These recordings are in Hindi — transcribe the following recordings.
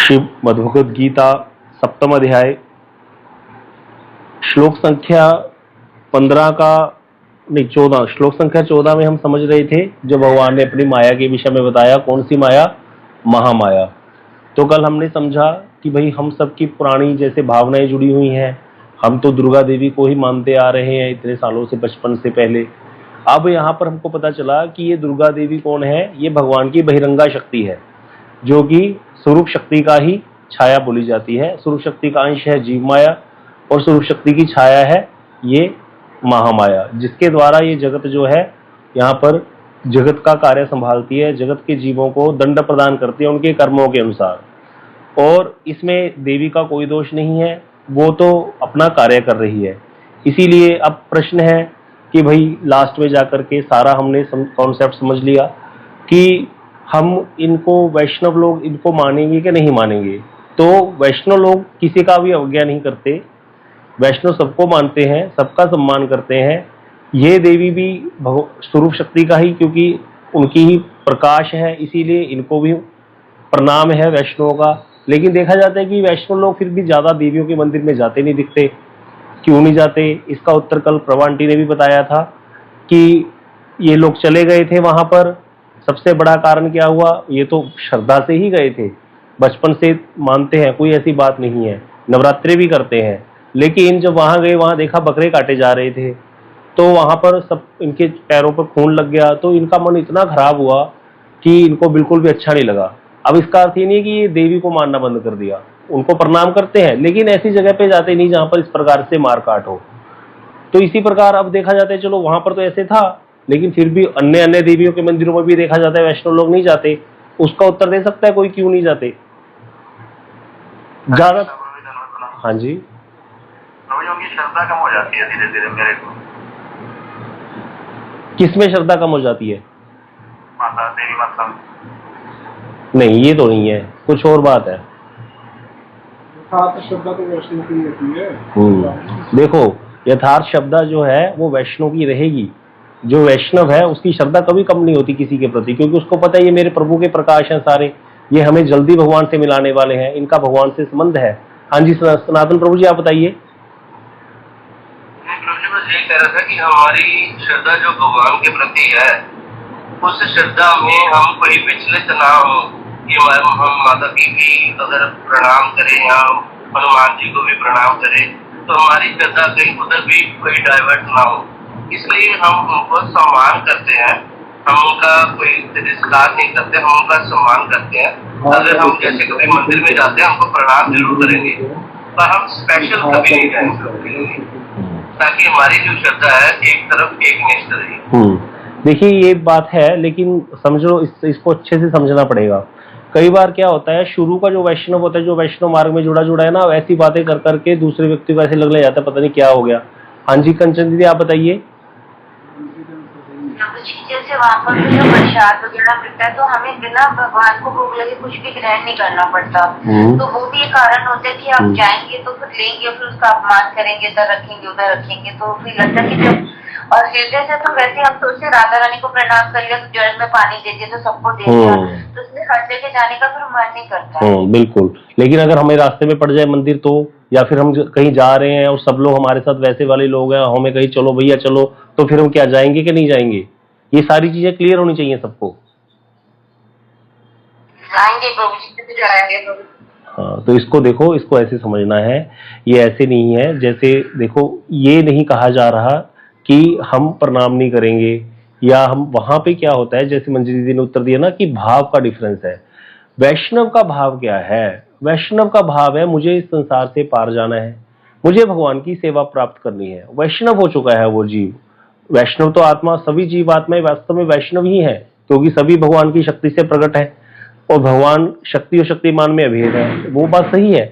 श्रीमद्भगवद गीता सप्तम अध्याय श्लोक संख्या 15 का नहीं 14 श्लोक संख्या 14 में हम समझ रहे थे जो भगवान ने अपनी माया के विषय में बताया। कौन सी माया? महामाया। तो कल हमने समझा कि भाई हम सबकी पुरानी जैसे भावनाएं जुड़ी हुई हैं, हम तो दुर्गा देवी को ही मानते आ रहे हैं इतने सालों से, बचपन से पहले। अब यहाँ पर हमको पता चला कि ये दुर्गा देवी कौन है? ये भगवान की बहिरंगा शक्ति है, जो कि स्वरूप शक्ति का ही छाया बोली जाती है। स्वरूप शक्ति का अंश है जीव माया और स्वरूप शक्ति की छाया है ये महामाया, जिसके द्वारा ये जगत जो है यहाँ पर जगत का कार्य संभालती है, जगत के जीवों को दंड प्रदान करती है उनके कर्मों के अनुसार। और इसमें देवी का कोई दोष नहीं है, वो तो अपना कार्य कर रही है। इसीलिए अब प्रश्न है कि भाई लास्ट में जाकर के सारा हमने कॉन्सेप्ट समझ लिया कि हम इनको वैष्णव लोग इनको मानेंगे कि नहीं मानेंगे। तो वैष्णव लोग किसी का भी अवज्ञा नहीं करते, वैष्णव सबको मानते हैं, सबका सम्मान करते हैं। ये देवी भी स्वरूप शक्ति का ही, क्योंकि उनकी ही प्रकाश है, इसीलिए इनको भी प्रणाम है वैष्णवों का। लेकिन देखा जाता है कि वैष्णव लोग फिर भी ज्यादा देवियों के मंदिर में जाते नहीं दिखते। क्यों नहीं जाते? इसका उत्तर कल प्रभा आंटी ने भी बताया था कि ये लोग चले गए थे वहां पर। सबसे बड़ा कारण क्या हुआ? ये तो श्रद्धा से ही गए थे, बचपन से मानते हैं, कोई ऐसी बात नहीं है, नवरात्रि भी करते हैं। लेकिन जब वहां गए, वहां देखा बकरे काटे जा रहे थे, तो वहां पर सब इनके पैरों पर खून लग गया। तो इनका मन इतना खराब हुआ कि इनको बिल्कुल भी अच्छा नहीं लगा। अब इसका अर्थ ये नहीं कि ये देवी को मानना बंद कर दिया, उनको प्रणाम करते हैं, लेकिन ऐसी जगह पे जाते नहीं जहां पर इस प्रकार से मार काट हो। तो इसी प्रकार अब देखा जाता है, चलो वहां पर तो ऐसे था, लेकिन फिर भी अन्य अन्य देवियों के मंदिरों में भी देखा जाता है वैष्णव लोग नहीं जाते। उसका उत्तर दे सकता है कोई क्यों नहीं जाते? ज्यादा। हाँ जी, श्रद्धा कम हो जाती है धीरे धीरे मेरे को। किसमें श्रद्धा कम हो जाती है? माता देवी मतलब नहीं, ये तो नहीं है, कुछ और बात है। श्रद्धा तो वैष्णव की होती है। देखो, यथार्थ श्रद्धा जो है वो वैष्णव की रहेगी। जो वैष्णव है उसकी श्रद्धा कभी कम नहीं होती किसी के प्रति, क्योंकि उसको पता है ये मेरे प्रभु के प्रकाश हैं सारे, ये हमें जल्दी भगवान से मिलाने वाले हैं, इनका भगवान से संबंध है। हाँ जी, सनातन प्रभु जी आप बताइए। ये कह रहा था कि हमारी श्रद्धा जो भगवान के प्रति है, उस श्रद्धा में हम कोई विचलित ना हो कि हम माता की भी अगर प्रणाम करें या हनुमान जी को भी प्रणाम करें तो हमारी श्रद्धा कहीं उधर भी कोई डाइवर्ट ना हो। इसलिए हम उनको सम्मान करते हैं, हम उनका कोई तिरस्कार नहीं करते, हम उनका सम्मान करते हैं। अगर हम जैसे कभी मंदिर में जाते हैं हमको प्रणाम जरूर करेंगे, पर हम स्पेशल कभी नहीं जाएंगे, ताकि हमारी जो श्रद्धा है एक तरफ एक निष्ठ रहे। देखिए ये बात है, लेकिन समझो इसको अच्छे से समझना पड़ेगा। कई बार क्या होता है, शुरू का जो वैष्णव होता है, जो वैष्णव मार्ग में जुड़ा है ना, वैसी बातें कर करके दूसरे व्यक्ति को ऐसे लगने जाता है पता नहीं क्या हो गया। हाँ जी कंचन दीदी आप बताइए। जैसे वहाँ पर जो प्रसाद वगैरह मिलता है तो हमें बिना भगवान को भोग लगे कुछ भी ग्रहण नहीं करना पड़ता। तो वो भी एक कारण होता है कि आप जाएंगे तो फिर लेंगे, फिर उसका अपमान करेंगे, इधर रखेंगे उधर रखेंगे, तो फिर लगता है कि जब और हृदय से तो वैसे हम सोचते राधा रानी को प्रणाम कर लिया तो जल में पानी दे दिया तो सबको दे दिया, तो इसलिए हर जगह जाने का फिर मन नहीं करता है। बिल्कुल। लेकिन अगर हमें रास्ते में पड़ जाए मंदिर तो, या फिर हम कहीं जा रहे हैं और सब लोग हमारे साथ वैसे वाले लोग हैं, हमें कहीं चलो भैया चलो, तो फिर हम क्या जाएंगे कि नहीं जाएंगे? ये सारी चीजें क्लियर होनी चाहिए सबको। जाएंगे प्रभु जी से जाएंगे। हाँ, तो इसको देखो, इसको ऐसे समझना है, ये ऐसे नहीं है। जैसे देखो, ये नहीं कहा जा रहा कि हम प्रणाम नहीं करेंगे, या हम वहां पे क्या होता है, जैसे मंजरी दीदी ने उत्तर दिया ना कि भाव का डिफरेंस है। वैष्णव का भाव क्या है? वैष्णव का भाव है मुझे इस संसार से पार जाना है, मुझे भगवान की सेवा प्राप्त करनी है। वैष्णव हो चुका है वो जीव। वैष्णव तो आत्मा, सभी जीव आत्माएं वास्तव में वैष्णव ही है, क्योंकि सभी भगवान की शक्ति से प्रकट है और भगवान शक्ति और शक्तिमान में अभेद है, वो बात सही है।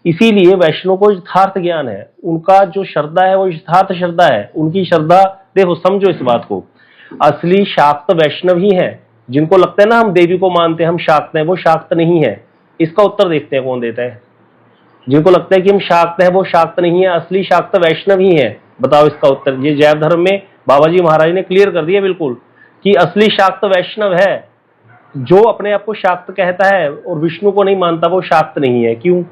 इसीलिए वैष्णव को यथार्थ ज्ञान है, उनका जो श्रद्धा है वो यथार्थ श्रद्धा है। उनकी श्रद्धा देखो, समझो इस बात को, असली शाक्त वैष्णव ही है। जिनको लगता है ना हम देवी को मानते हैं, हम शाक्त हैं, वो शाक्त नहीं है। इसका उत्तर देखते हैं कौन देता है। जिनको लगता है कि हम शाक्त हैं वो शाक्त नहीं है, असली शाक्त वैष्णव ही है। बताओ इसका उत्तर। ये जैव धर्म में बाबा जी महाराज ने क्लियर कर दिया बिल्कुल कि असली शाक्त वैष्णव है। जो अपने आप को शाक्त कहता है और विष्णु को नहीं मानता वो शाक्त नहीं है, क्यों?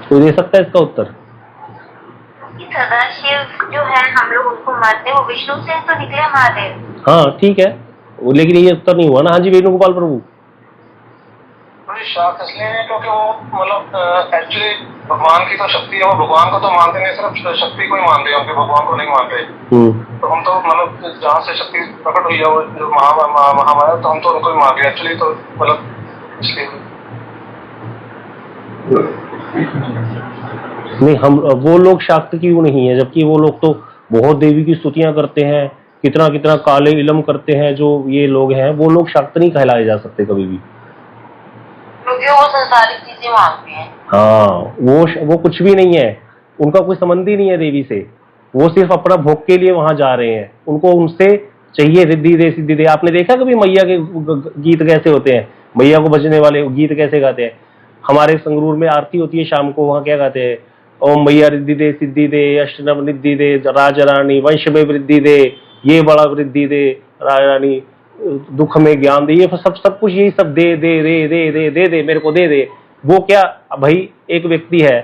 कोई दे सकता है इसका उत्तर? सदाशिव जो है हम लोग उनको मानते हैं, वो विष्णु से तो निकले महादेव। हाँ ठीक है, लेकिन ये उत्तर नहीं हुआ ना। हाँ जी वेणुगोपाल प्रभु। शाक्त इसलिए है क्योंकि वो मतलब एक्चुअली भगवान की तो शक्ति है, वो भगवान को तो मानते नहीं, सिर्फ शक्ति को ही मान रहे हैं, भगवान को नहीं मान रहे। तो हम तो मतलब जहाँ से शक्ति प्रकट हुई है वो जो महामाया, तो हम तो उनको ही मान रहे हैं एक्चुअली, तो मतलब इसलिए नहीं, हम वो लोग शाक्त क्यों नहीं है, जबकि वो लोग तो बहुत देवी की स्तुतियां करते हैं, कितना कितना काले इलम करते हैं। जो ये लोग हैं वो लोग शाक्त नहीं कहलाए जा सकते कभी भी, क्योंकि वो संसारिक चीजें मांगते हैं। हाँ, वो कुछ भी नहीं है, उनका कोई संबंध ही नहीं है देवी से। वो सिर्फ अपना भोग के लिए वहां जा रहे हैं, उनको उनसे चाहिए रिद्धि दे सिद्धि दे। आपने देखा कभी मैया के गीत कैसे होते हैं, मैया को बजने वाले गीत कैसे गाते हैं? हमारे संगरूर में आरती होती है शाम को, वहां क्या गाते हैं? ओम मैया रिद्धि दे सिद्धि दे, अष्टनव निद्धि दे, राज रानी वंश में वृद्धि दे, ये बड़ा वृद्धि दे, रानी दुख में ज्ञान दे, ये सब कुछ यही सब दे दे रे दे दे दे दे मेरे को दे दे। वो क्या भाई, एक व्यक्ति है,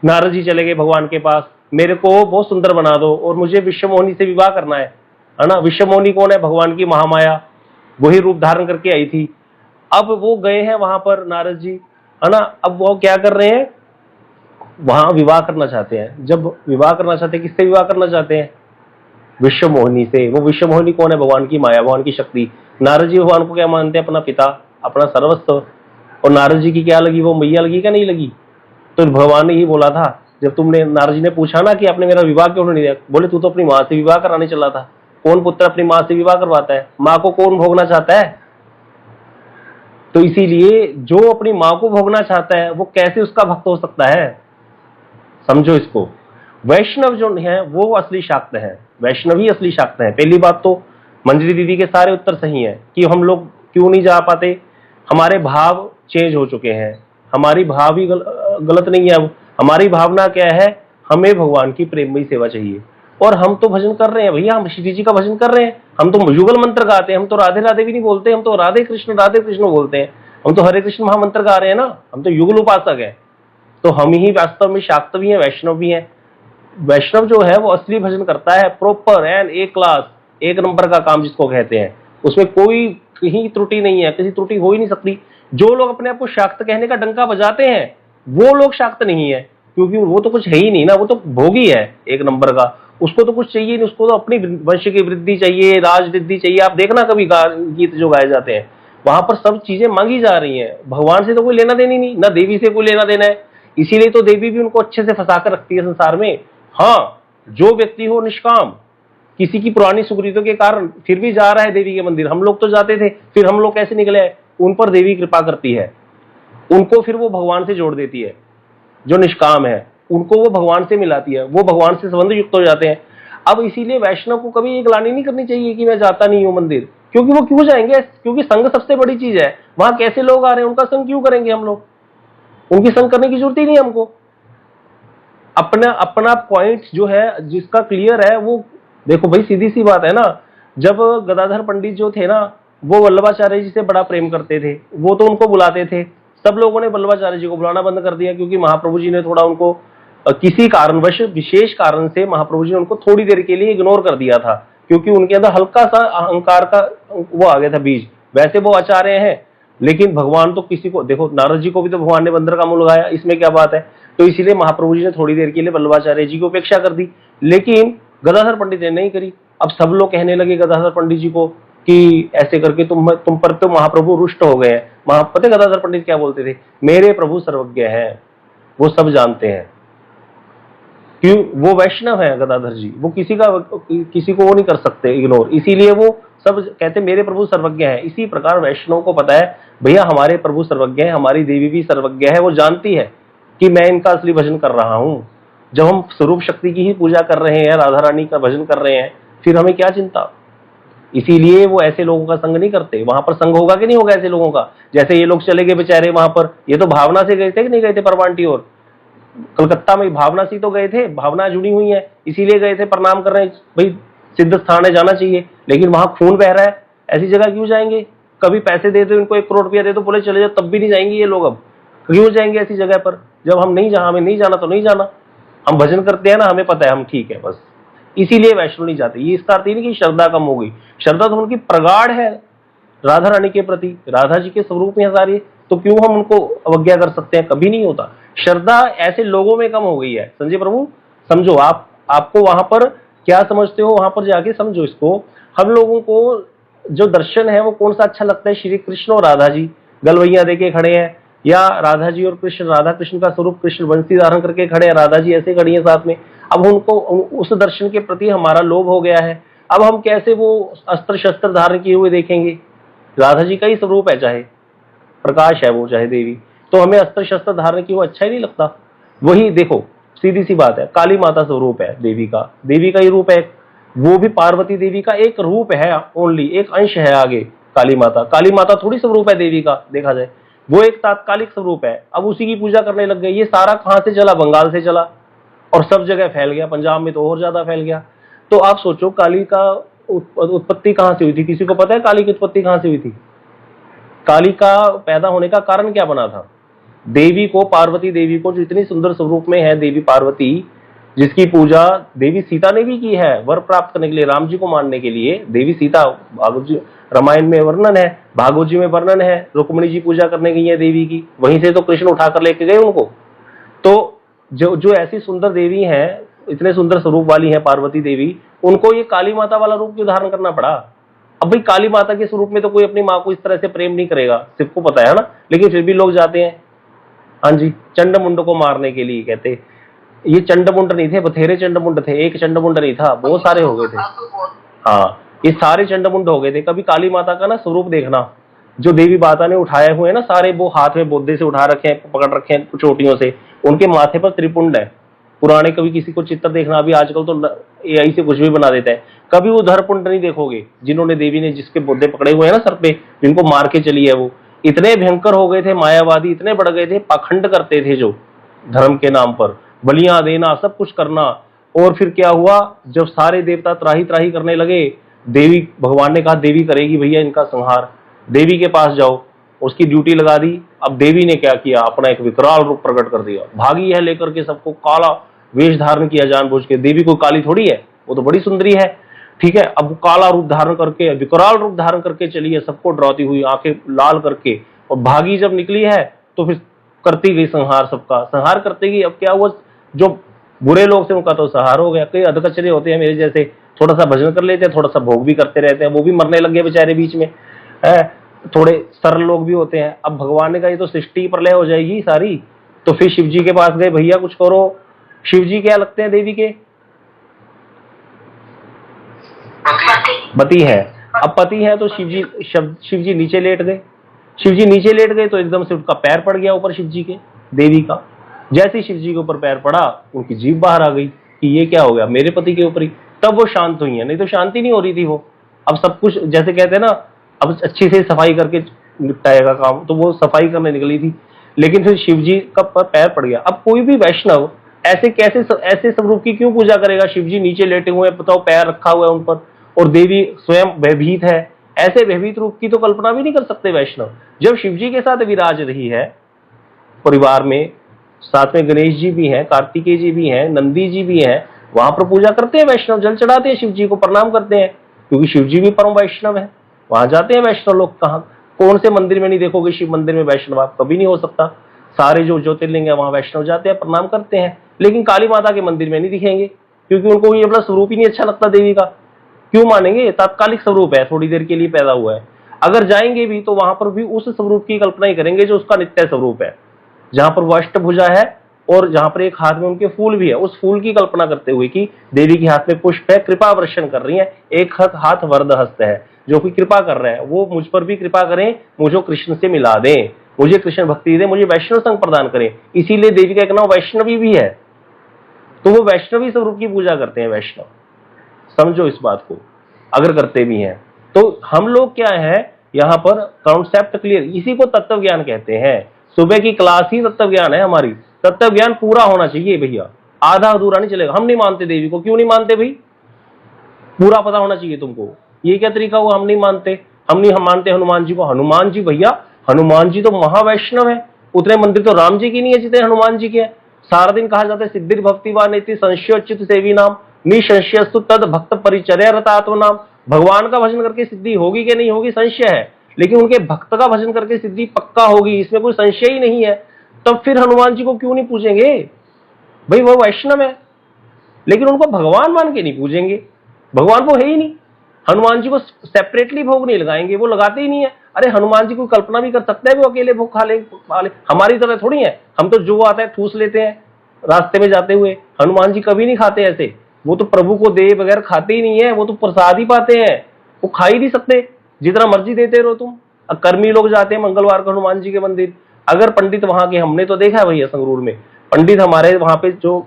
नारद जी चले गए भगवान के पास, मेरे को बहुत सुंदर बना दो और मुझे विश्वमोहिनी से विवाह करना है ना। विश्वमोहिनी कौन है? भगवान की महामाया, वही रूप धारण करके आई थी। अब वो गए हैं वहां पर नारद जी, है ना। अब वो क्या कर रहे हैं, वहां विवाह करना चाहते हैं। जब विवाह करना चाहते हैं, किससे विवाह करना चाहते हैं? विश्वमोहिनी से। वो विश्वमोहिनी कौन है? भगवान की माया, भगवान की शक्ति। नारद जी भगवान को क्या मानते हैं? अपना पिता, अपना सर्वस्व। और नारद जी की क्या लगी? वो मैया लगी क्या नहीं लगी? तो भगवान ने ही बोला था, जब तुमने, नारद जी ने पूछा ना कि आपने मेरा विवाह क्यों नहीं दिया, बोले तू तो अपनी माँ से विवाह कराने चला था। कौन पुत्र अपनी माँ से विवाह करवाता है? माँ को कौन भोगना चाहता है? तो इसीलिए जो अपनी माँ को भोगना चाहता है वो कैसे उसका भक्त हो सकता है? समझो इसको। वैष्णव जो है वो असली शाक्त है, वैष्णव ही असली शाक्त है। पहली बात तो मंजरी दीदी के सारे उत्तर सही हैं कि हम लोग क्यों नहीं जा पाते, हमारे भाव चेंज हो चुके हैं। हमारी भाव ही गलत नहीं है। अब हमारी भावना क्या है? हमें भगवान की प्रेममयी सेवा चाहिए। और हम तो भजन कर रहे हैं भैया, हम श्री जी का भजन कर रहे हैं, हम तो युगल मंत्र गाते हैं, हम तो राधे राधे भी नहीं बोलते, हम तो राधे कृष्ण बोलते हैं, हम तो हरे कृष्ण महामंत्र गा रहे हैं ना, हम तो युगल उपासक है। तो हम ही वास्तव में शाक्त भी हैं, वैष्णव भी हैं। वैष्णव जो है वो असली भजन करता है, प्रॉपर एंड एक क्लास, एक नंबर का काम जिसको कहते हैं, उसमें कोई कहीं त्रुटि नहीं है, किसी त्रुटि हो ही नहीं सकती। जो लोग अपने आप को शाक्त कहने का डंका बजाते हैं वो लोग शाक्त नहीं है, क्योंकि वो तो कुछ है ही नहीं ना, वो तो भोगी है एक नंबर का। उसको तो कुछ चाहिए नहीं, उसको तो अपनी वंश की वृद्धि चाहिए, राज रिद्धि चाहिए। आप देखना कभी गीत जो गाए जाते हैं वहां पर सब चीजें मांगी जा रही हैं, भगवान से तो कोई लेना देनी नहीं, ना देवी से कोई लेना देना है। इसीलिए तो देवी भी उनको अच्छे से फंसा कर रखती है संसार में। हाँ, जो व्यक्ति हो निष्काम, किसी की पुरानी सुकृतों के कारण फिर भी जा रहा है देवी के मंदिर, हम लोग तो जाते थे, फिर हम लोग कैसे निकले, उन पर देवी कृपा करती है, उनको फिर वो भगवान से जोड़ देती है। जो निष्काम है उनको वो भगवान से मिलाती है, वो भगवान से संबंध युक्त हो जाते हैं। अब इसीलिए वैष्णव को कभी ये ग्लानि नहीं करनी चाहिए कि मैं जाता नहीं हूं मंदिर, क्योंकि वो क्यों जाएंगे? क्योंकि संग सबसे बड़ी चीज है। वहां कैसे लोग आ रहे हैं, उनका संग क्यों करेंगे हम लोग? उनकी संग करने की जरूरत ही नहीं हमको। अपना अपना पॉइंट जो है जिसका क्लियर है वो देखो भाई, सीधी सी बात है ना। जब गदाधर पंडित जो थे ना, वो वल्लभाचार्य जी से बड़ा प्रेम करते थे, वो तो उनको बुलाते थे। सब लोगों ने वल्लभाचार्य जी को बुलाना बंद कर दिया, क्योंकि महाप्रभु जी ने थोड़ा उनको किसी कारणवश, विशेष कारण से महाप्रभु जी ने उनको थोड़ी देर के लिए इग्नोर कर दिया था, क्योंकि उनके अंदर हल्का सा अहंकार का वो आ गया था बीज। वैसे वो आचार्य हैं, लेकिन भगवान तो किसी को, देखो नारद जी को भी तो भगवान ने बंदर का मुंह लगाया, इसमें क्या बात है? तो इसीलिए महाप्रभु जी ने थोड़ी देर के लिए वल्लभाचार्य जी की उपेक्षा कर दी, लेकिन गदाधर पंडित ने नहीं करी। अब सब लोग कहने लगे गदाधर पंडित जी को कि ऐसे करके तुम पर तो महाप्रभु रुष्ट हो गए हैं। पता गदाधर पंडित क्या बोलते थे? मेरे प्रभु सर्वज्ञ हैं, वो सब जानते हैं। क्यों? वो वैष्णव है गदाधर जी, वो किसी को वो नहीं कर सकते इग्नोर, इसीलिए वो सब कहते मेरे प्रभु सर्वज्ञ है। इसी प्रकार वैष्णव को पता है भैया हमारे प्रभु सर्वज्ञ है, हमारी देवी भी सर्वज्ञ है, वो जानती है कि मैं इनका असली भजन कर रहा हूं। जब हम स्वरूप शक्ति की ही पूजा कर रहे हैं, राधा रानी का भजन कर रहे हैं, फिर हमें क्या चिंता? इसीलिए वो ऐसे लोगों का संग नहीं करते। वहां पर संग होगा कि नहीं होगा ऐसे लोगों का? जैसे ये लोग चले गए बेचारे वहां पर, ये तो भावना से गए थे कि नहीं गए थे परवांटी, और कलकत्ता में भावना से तो गए थे, भावना जुड़ी हुई है, इसीलिए गए थे, प्रणाम कर रहे हैं। भाई सिद्ध स्थान है, जाना चाहिए, लेकिन वहां खून बह रहा है, ऐसी जगह क्यों जाएंगे? कभी पैसे दे दो इनको, 1 करोड़ रुपया दे दो, बोले चले जाओ, तब भी नहीं जाएंगे ये लोग। अब क्यों जाएंगे ऐसी जगह पर? जब हम नहीं हमें नहीं जाना तो नहीं जाना, हम भजन करते हैं ना, हमें पता है हम ठीक है, बस इसीलिए वैष्णो नहीं जाते। ये इसका अर्थ ही नहीं कि श्रद्धा कम हो गई, श्रद्धा तो उनकी प्रगाढ़ है राधा रानी के प्रति, राधा जी के स्वरूप में सारी, तो क्यों हम उनको अवज्ञा कर सकते हैं? कभी नहीं होता। श्रद्धा ऐसे लोगों में कम हो गई है। संजय प्रभु समझो, आपको वहां पर क्या समझते हो, वहां पर जाके समझो इसको। हम लोगों को जो दर्शन है वो कौन सा अच्छा लगता है? श्री कृष्ण और राधा जी गलवैया देके खड़े हैं, या राधा जी और कृष्ण, राधा कृष्ण का स्वरूप कृष्ण बंसी धारण करके खड़े हैं, राधा जी ऐसे खड़ी है साथ में। अब उनको उस दर्शन के प्रति हमारा लोभ हो गया है। अब हम कैसे वो अस्त्र शस्त्र धारण किए हुए देखेंगे? राधा जी का ही स्वरूप है, चाहे प्रकाश है वो, चाहे देवी, तो हमें अस्त्र शस्त्र धारण की वो अच्छा ही नहीं लगता। वही देखो, सीधी सी बात है, काली माता स्वरूप है देवी का, देवी का ही रूप है, वो भी पार्वती देवी का एक रूप है, ओनली एक अंश है आगे काली माता। काली माता थोड़ी स्वरूप है देवी का, देखा जाए वो एक तात्कालिक स्वरूप है। अब उसी की पूजा करने लग गए। ये सारा कहां से चला? बंगाल से चला, और सब जगह फैल गया, पंजाब में तो और ज्यादा फैल गया। तो आप सोचो काली का उत्पत्ति कहां से हुई थी? किसी को पता है काली की उत्पत्ति कहां से हुई थी? काली का पैदा होने का कारण क्या बना था? देवी को, पार्वती देवी को, जो इतनी सुंदर स्वरूप में है देवी पार्वती, जिसकी पूजा देवी सीता ने भी की है वर प्राप्त करने के लिए, राम जी को मानने के लिए। देवी सीता भागवत जी रामायण में वर्णन है, भागवत जी में वर्णन है, रुक्मिणी जी पूजा करने गई है देवी की, वहीं से तो कृष्ण उठाकर लेके गए उनको। तो जो ऐसी सुंदर देवी हैं, इतने सुंदर स्वरूप वाली है पार्वती देवी, उनको ये काली माता वाला रूप क्यों धारण करना पड़ा? अब भाई काली माता के स्वरूप में तो कोई अपनी माँ को इस तरह से प्रेम नहीं करेगा, सबको पता है ना, लेकिन फिर भी लोग जाते हैं। हाँ जी, चंडमुंड को मारने के लिए कहते। ये चंडमुंड नहीं थे, बथेरे चंडमुंड थे, एक चंडमुंड नहीं था, बहुत सारे हो गए थे। हाँ, ये सारे चंडमुंड हो गए थे। कभी काली माता का ना स्वरूप देखना, जो देवी माता ने उठाए हुए हैं ना सारे, वो हाथ में बोद्धे से उठा रखे हैं, पकड़ रखे हैं चोटियों से, उनके माथे पर त्रिपुंड है। पुराने कभी किसी को चित्र देखना, अभी आजकल तो AI से कुछ भी बना देता है, कभी वो धरपुंड नहीं देखोगे। जिन्होंने देवी ने जिसके बोद्धे पकड़े हुए हैं ना सर पे, जिनको मार के चली है, वो इतने भयंकर हो गए थे, मायावादी इतने बढ़ गए थे, पाखंड करते थे जो धर्म के नाम पर, बलियां देना, सब कुछ करना। और फिर क्या हुआ, जब सारे देवता त्राही त्राही करने लगे, देवी, भगवान ने कहा देवी करेगी भैया इनका संहार, देवी के पास जाओ, उसकी ड्यूटी लगा दी। अब देवी ने क्या किया, अपना एक विकराल रूप प्रकट कर दिया, भागी है लेकर के सबको, काला वेश धारण किया जानबूझ के। देवी कोई काली थोड़ी है, वो तो बड़ी सुंदरी है, ठीक है। अब काला रूप धारण करके, विकराल रूप धारण करके चली है, सबको डराती हुई, आंखें लाल करके, और भागी जब निकली है तो फिर करती गई संहार, सबका संहार करते गई। अब क्या हुआ, जो बुरे लोग थे उनका तो संहार हो गया। कई अधकचरे होते हैं मेरे जैसे, थोड़ा सा भजन कर लेते हैं, थोड़ा सा भोग भी करते रहते हैं, वो भी मरने लग गए बेचारे बीच में है। थोड़े सरल लोग भी होते हैं। अब भगवान ने कहा ये तो सृष्टि प्रलय हो जाएगी सारी, तो फिर शिव जी के पास गए, भैया कुछ करो। शिव जी क्या लगते हैं देवी के? पति है। अब पति है तो शिव जी नीचे लेट गए। शिव जी नीचे लेट गए तो एकदम से उनका पैर पड़ गया ऊपर शिव जी के, देवी का। जैसे शिव जी के ऊपर पैर पड़ा, उनकी जीभ बाहर आ गई कि ये क्या हो गया मेरे पति के ऊपर ही। तब वो शांत हुई है, नहीं तो शांति नहीं हो रही थी वो। अब सब कुछ जैसे कहते हैं ना, अब अच्छी से सफाई करके निपटाएगा काम, तो वो सफाई करने निकली थी, लेकिन फिर शिव जी का पैर पड़ गया। अब कोई भी वैष्णव ऐसे कैसे ऐसे स्वरूप की क्यों पूजा करेगा? शिव जी नीचे लेटे हुए हैं, बताओ, पैर रखा हुआ है उन पर, और देवी स्वयं भयभीत है। ऐसे भयभीत रूप की तो कल्पना भी नहीं कर सकते वैष्णव। जब शिव जी के साथ विराज रही है परिवार में, साथ में गणेश जी भी हैं, कार्तिकेय जी भी हैं, नंदी जी भी हैं, वहां पर पूजा करते हैं वैष्णव, जल चढ़ाते हैं शिव जी को, प्रणाम करते हैं, क्योंकि शिव जी भी परम वैष्णव है। वहां जाते हैं वैष्णव लोग। कहाँ, कौन से मंदिर में नहीं देखोगे शिव मंदिर में वैष्णव? आप कभी नहीं हो सकता। सारे जो ज्योतिर्लिंग है वहां वैष्णव जाते हैं, प्रणाम करते हैं, लेकिन काली माता के मंदिर में नहीं दिखेंगे, क्योंकि उनको ये अपना स्वरूप ही नहीं अच्छा लगता देवी का। क्यों मानेंगे? तात्कालिक स्वरूप है, थोड़ी देर के लिए पैदा हुआ है। अगर जाएंगे भी तो वहां पर भी उस स्वरूप की कल्पना ही करेंगे जो उसका नित्य स्वरूप है, जहां पर वो अष्टभुजा है और जहां पर एक हाथ में उनके फूल भी है, उस फूल की कल्पना करते हुए कि देवी के हाथ में पुष्प है, कृपा वर्षण कर रही है, एक हाथ वरद हस्त है, जो कि कृपा कर रहे हैं, वो मुझ पर भी कृपा करें, मुझे कृष्ण से मिला दें, मुझे कृष्ण भक्ति दें, मुझे वैष्णव संग प्रदान करें। इसीलिए देवी का एक नाम वैष्णवी भी है, तो वो वैष्णवी स्वरूप की पूजा करते हैं वैष्णव। समझो इस बात को, अगर करते भी हैं तो। हम लोग क्या है यहाँ पर, कॉन्सेप्ट क्लियर, इसी को तत्व ज्ञान कहते हैं। सुबह की क्लास ही तत्व ज्ञान है हमारी। तत्व ज्ञान पूरा होना चाहिए भैया, आधा अधूरा नहीं चलेगा। हम नहीं मानते देवी को, क्यों नहीं मानते भाई? पूरा पता होना चाहिए तुमको। ये क्या तरीका हुआ, हम नहीं मानते, हम मानते हनुमान जी को। हनुमान जी भैया, हनुमान जी तो महावैष्णव है, उतने मंदिर तो राम जी की नहीं है जितने हनुमान जी के हैं। सारा दिन कहा जाता है सिद्धि भक्तिवान इति संशयोचित सेवी नाम निसंशयस्तु तद भक्त परिचर्या रतात्म नाम। भगवान का भजन करके सिद्धि होगी कि नहीं होगी संशय है, लेकिन उनके भक्त का भजन करके सिद्धि पक्का होगी, इसमें कोई संशय ही नहीं है। तब फिर हनुमान जी को क्यों नहीं पूजेंगे भाई, वो वैष्णव है, लेकिन उनको भगवान मान के नहीं पूजेंगे, भगवान वो है ही नहीं। हनुमान जी को सेपरेटली भोग नहीं लगाएंगे, वो लगाते ही नहीं है। अरे हनुमान जी को कल्पना भी कर सकते हैं वो अकेले भोग खा ले, हमारी तरह थोड़ी है, हम तो जो आता है ठूस लेते हैं रास्ते में जाते हुए। हनुमान जी कभी नहीं खाते ऐसे, वो तो प्रभु को दे बगैर खाते ही नहीं है, वो तो प्रसाद ही पाते हैं, वो खा ही नहीं सकते, जितना मर्जी देते रहो तुम। कर्मी लोग जाते हैं मंगलवार को हनुमान जी के मंदिर, अगर पंडित वहां के, हमने तो देखा है भैया संगरूर में, पंडित हमारे वहां पे जो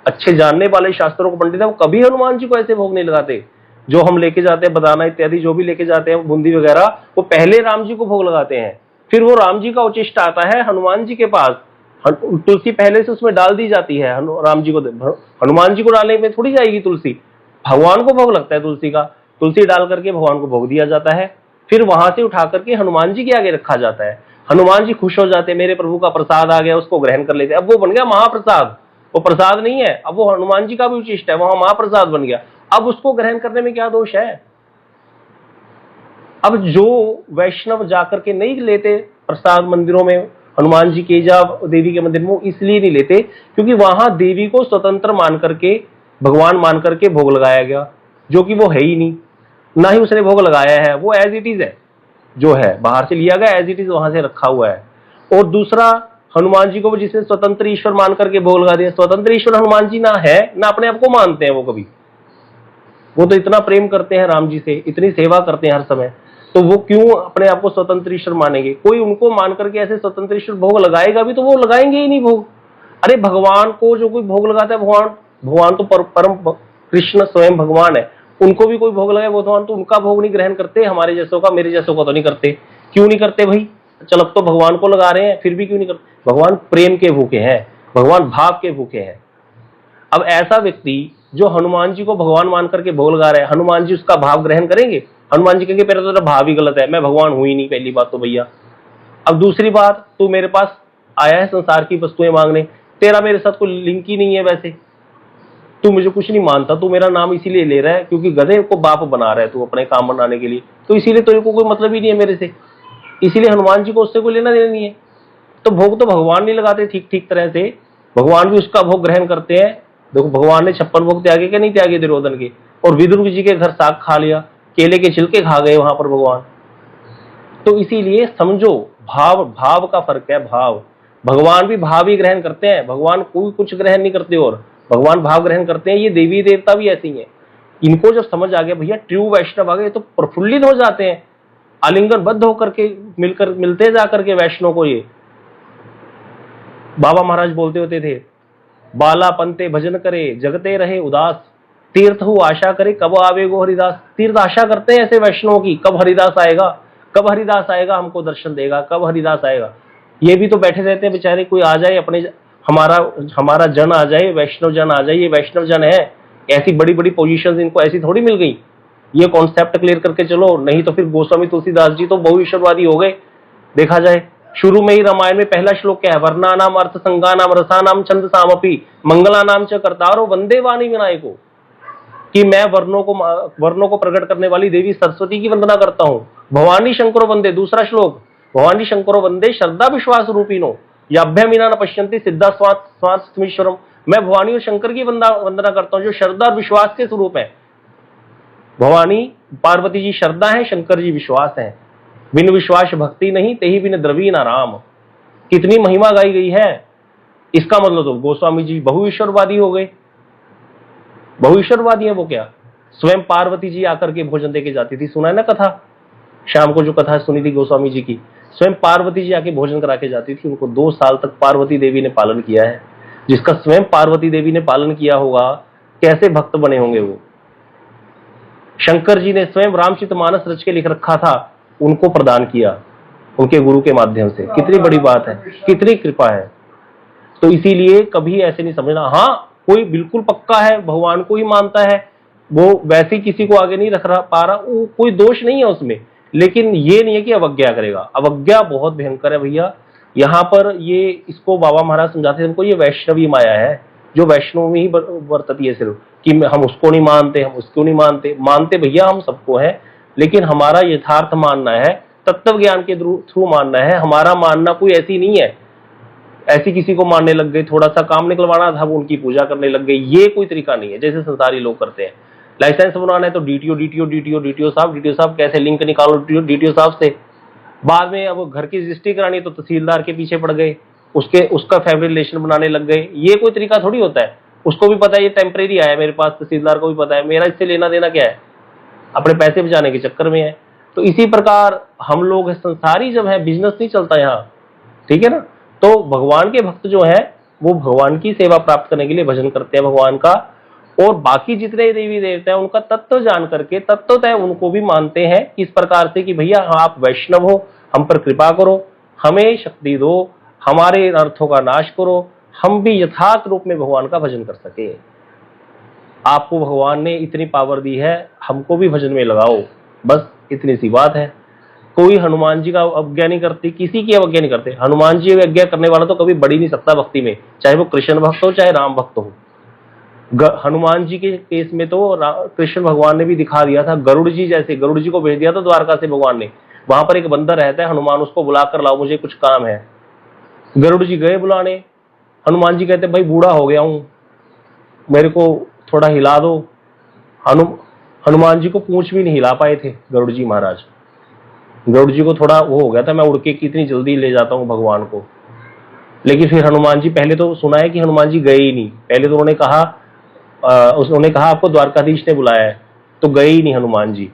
अच्छे जानने वाले शास्त्रों को पंडित है, वो कभी हनुमान जी को ऐसे भोग नहीं लगाते। जो हम लेके जाते हैं बनाना इत्यादि जो भी लेके जाते हैं बूंदी वगैरह, वो पहले राम जी को भोग लगाते हैं, फिर वो राम जी का उचिष्ट आता है हनुमान जी के पास, तुलसी पहले से उसमें डाल दी जाती है। राम जी को, हनुमान जी को डालने में थोड़ी जाएगी तुलसी, भगवान को भोग लगता है तुलसी का, तुलसी डाल करके भगवान को भोग दिया जाता है, फिर वहां से उठा करके हनुमान जी के आगे रखा जाता है। हनुमान जी खुश हो जाते हैं, मेरे प्रभु का प्रसाद आ गया, उसको ग्रहण कर लेते हैं। अब वो बन गया महाप्रसाद, वो प्रसाद नहीं है, अब वो हनुमान जी का भी उचिष्ट है, वहां महाप्रसाद बन गया। अब उसको ग्रहण करने में क्या दोष है। अब जो वैष्णव जाकर के नहीं लेते प्रसाद मंदिरों में हनुमान जी के या देवी के मंदिर में, इसलिए नहीं लेते क्योंकि वहां देवी को स्वतंत्र मान करके, भगवान मान करके भोग लगाया गया, जो कि वो है ही नहीं, ना ही उसने भोग लगाया है, वो एज इट इज है, जो है बाहर से लिया गया एज इट इज वहां से रखा हुआ है। और दूसरा, हनुमान जी को वो जिसने स्वतंत्र ईश्वर मान करके भोग लगा दिया, स्वतंत्र ईश्वर हनुमान जी ना है ना अपने आप को मानते हैं वो कभी, वो तो इतना प्रेम करते हैं राम जी से, इतनी सेवा करते हैं हर समय, तो वो क्यों अपने आप को स्वतंत्र ईश्वर मानेंगे। कोई उनको मान करके ऐसे स्वतंत्र ईश्वर भोग लगाएगा भी तो वो लगाएंगे ही नहीं भोग। अरे भगवान को जो कोई भोग लगाता है, भगवान तो परम कृष्ण स्वयं भगवान है, उनको भी कोई भोग लगाए भगवान तो उनका भोग नहीं ग्रहण करते, हमारे जैसों का मेरे जैसों का तो नहीं करते। क्यों नहीं करते भाई, चल अब तो भगवान को लगा रहे हैं फिर भी क्यों नहीं करते। भगवान प्रेम के भूखे हैं, भगवान भाव के भूखे हैं। अब ऐसा व्यक्ति जो हनुमान जी को भगवान मान करके भोग लगा रहे हैं, हनुमान जी उसका भाव ग्रहण करेंगे। हनुमान जी कहेंगे पहले तो भाव ही गलत है, मैं भगवान हूं ही नहीं, पहली बात तो भैया। अब दूसरी बात, तू मेरे पास आया है संसार की वस्तुएं मांगने, तेरा मेरे साथ कोई लिंक ही नहीं है, वैसे तू मुझे कुछ नहीं मानता, तू मेरा नाम इसीलिए ले रहा है क्योंकि गधे को बाप बना रहा है तू अपने काम बनाने के लिए, तो इसीलिए तेरे को कोई मतलब ही नहीं है मेरे से, इसीलिए हनुमान जी को उससे कोई लेना देना नहीं है। तो भोग तो भगवान नहीं लगाते ठीक ठीक तरह से, भगवान भी उसका भोग ग्रहण करते हैं। देखो भगवान ने 56 भोग त्यागे के नहीं त्यागे दुर्योधन के, और विदुर जी के घर साग खा लिया, केले के छिलके खा गए वहां पर भगवान। तो इसीलिए समझो भाव का फर्क है, भाव। भगवान भी भाव ही ग्रहण करते हैं, भगवान कोई कुछ ग्रहण नहीं करते, और भगवान भाव ग्रहण करते हैं। ये देवी देवता भी ऐसे ही हैं, इनको जब समझ आ गया भैया ट्रू वैष्णव आ गए तो प्रफुल्लित हो जाते हैं, आलिंगनबद्ध होकर के मिलते जाकर के वैष्णव को। ये बाबा महाराज बोलते होते थे, बाला पंते भजन करे जगते रहे उदास, तीर्थ हो आशा करे कब आवे गो हरिदास। तीर्थ आशा करते हैं ऐसे वैष्णव की, कब हरिदास आएगा, कब हरिदास आएगा हमको दर्शन देगा, कब हरिदास आएगा। ये भी तो बैठे रहते हैं बेचारे, कोई आ जाए अपने, हमारा जन आ जाए, वैष्णव जन आ जाए, ये वैष्णव जन है, ऐसी बड़ी बड़ी पोजीशन इनको ऐसी थोड़ी मिल गई। ये कॉन्सेप्ट क्लियर करके चलो, नहीं तो फिर गोस्वामी तुलसीदास जी तो बहुईश्वरवादी हो गए। देखा जाए शुरू में ही रामायण में पहला श्लोक क्या है, वर्णा नाम अर्थ संगा नाम रसा नाम छंद सामपी मंगला नाम च करतारो वंदे वाणी विनायको, कि मैं वर्णों को प्रकट करने वाली देवी सरस्वती की वंदना करता हूं। भवानी शंकरो वंदे, दूसरा श्लोक, भवानी शंकरो वंदे श्रद्धा विश्वास रूपिनो याभ्यमीना न पश्यन्ति सिद्धा स्वास्थमीश्वरम। मैं भवानी और शंकर की वंदना करता हूं जो श्रद्धा और विश्वास के स्वरूप है। भवानी पार्वती जी श्रद्धा है, शंकर जी विश्वास है। बिन विश्वास भक्ति नहीं, तेही बिन द्रवी ना राम। कितनी महिमा गाई गई है। इसका मतलब तो गोस्वामी जी बहुईश्वरवादी हो गए। बहुईश्वरवादी है वो क्या, स्वयं पार्वती जी आकर के भोजन देके जाती थी, सुना है ना कथा, शाम को जो कथा सुनी थी गोस्वामी जी की, स्वयं पार्वती जी आके भोजन करा के जाती थी। उनको 2 साल तक पार्वती देवी ने पालन किया है। जिसका स्वयं पार्वती देवी ने पालन किया होगा, कैसे भक्त बने होंगे वो। शंकर जी ने स्वयं रामचरितमानस रच के लिख रखा था, उनको प्रदान किया उनके गुरु के माध्यम से। कितनी बड़ी बात है, कितनी कृपा है। तो इसीलिए कभी ऐसे नहीं समझना, हाँ कोई बिल्कुल पक्का है भगवान को ही मानता है वो वैसे ही किसी को आगे नहीं रख रहा पा रहा, वो कोई दोष नहीं है उसमें, लेकिन ये नहीं है कि अवज्ञा करेगा। अवज्ञा बहुत भयंकर है भैया। यहाँ पर ये इसको बाबा महाराज समझाते हैं, हमको ये वैष्णवी माया है, जो वैष्णव में ही बरतती है सिर्फ, कि हम उसको नहीं मानते, हम उसको नहीं मानते। मानते भैया हम सबको हैं, लेकिन हमारा यथार्थ मानना है, तत्व ज्ञान के थ्रू मानना है। हमारा मानना कोई ऐसी नहीं है, ऐसी किसी को मानने लग गए, थोड़ा सा काम निकलवाना था वो उनकी पूजा करने लग गए, ये कोई तरीका नहीं है जैसे संसारी लोग करते हैं। लाइसेंस बनवाना है तो डीटीओ साहब कैसे लिंक निकालो डीटीओ साहब से। बाद में अब घर की रजिस्ट्री करानी तो तहसीलदार के पीछे पड़ गए, उसका फैमिली रिलेशन बनाने लग गए। ये कोई तरीका थोड़ी होता है। उसको भी पता है ये टेम्परेरी आया मेरे पास, तहसीलदार को भी पता है मेरा इससे लेना देना क्या है, अपने पैसे बचाने के चक्कर में है। तो इसी प्रकार हम लोग संसारी जब है, बिजनेस नहीं चलता यहाँ, ठीक है ना। तो भगवान के भक्त जो है वो भगवान की सेवा प्राप्त करने के लिए भजन करते हैं भगवान का, और बाकी जितने देवी देवता हैं उनका तत्व जान करके तत्वतः उनको भी मानते हैं इस प्रकार से कि भैया आप वैष्णव हो, हम पर कृपा करो, हमें शक्ति दो, हमारे अर्थों का नाश करो, हम भी यथार्थ रूप में भगवान का भजन कर सके। आपको भगवान ने इतनी पावर दी है, हमको भी भजन में लगाओ, बस इतनी सी बात है। कोई हनुमान जी का अवज्ञा नहीं करती, किसी की अवज्ञा नहीं करते। हनुमान जी अवज्ञा करने वाला तो कभी बढ़ ही नहीं सकता भक्ति में, चाहे वो कृष्ण भक्त हो चाहे राम भक्त हो। हनुमान जी के केस में तो कृष्ण भगवान ने भी दिखा दिया था, गरुड़ जी जैसे, गरुड़ जी को भेज दिया था द्वारका से भगवान ने, वहां पर एक बंदर रहता है, हनुमान उसको बुला कर लाओ मुझे कुछ काम है। गरुड़ जी गए बुलाने, हनुमान जी कहते भाई बूढ़ा हो गया हूं, मेरे को थोड़ा हिला दो। हनुमान जी को पूंछ भी नहीं हिला पाए थे गरुड़ जी महाराज। गरुड़ जी को थोड़ा वो हो गया था, मैं उड़ के कितनी जल्दी ले जाता हूं भगवान को। लेकिन फिर हनुमान जी, पहले तो सुना है कि हनुमान जी गए ही नहीं, पहले तो उन्होंने कहा आपको द्वारकाधीश ने बुलाया है, तो गए ही नहीं हनुमान जी।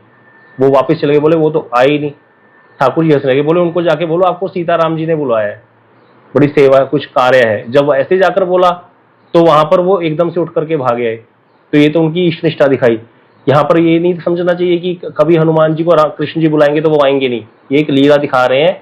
वो वापस चले गए, बोले वो तो आए ही नहीं। ठाकुर जी हंसने लगे, बोले उनको जाके बोलो आपको सीताराम जी ने बुलाया है, बड़ी सेवा है, कुछ कार्य है। जब ऐसे जाकर बोला तो वहां पर वो एकदम से उठ करके भाग गए। तो ये तो उनकी इष्ट निष्ठा दिखाई। यहाँ पर ये नहीं समझना चाहिए कि कभी हनुमान जी को कृष्ण जी बुलाएंगे तो वो आएंगे नहीं, ये एक लीला दिखा रहे हैं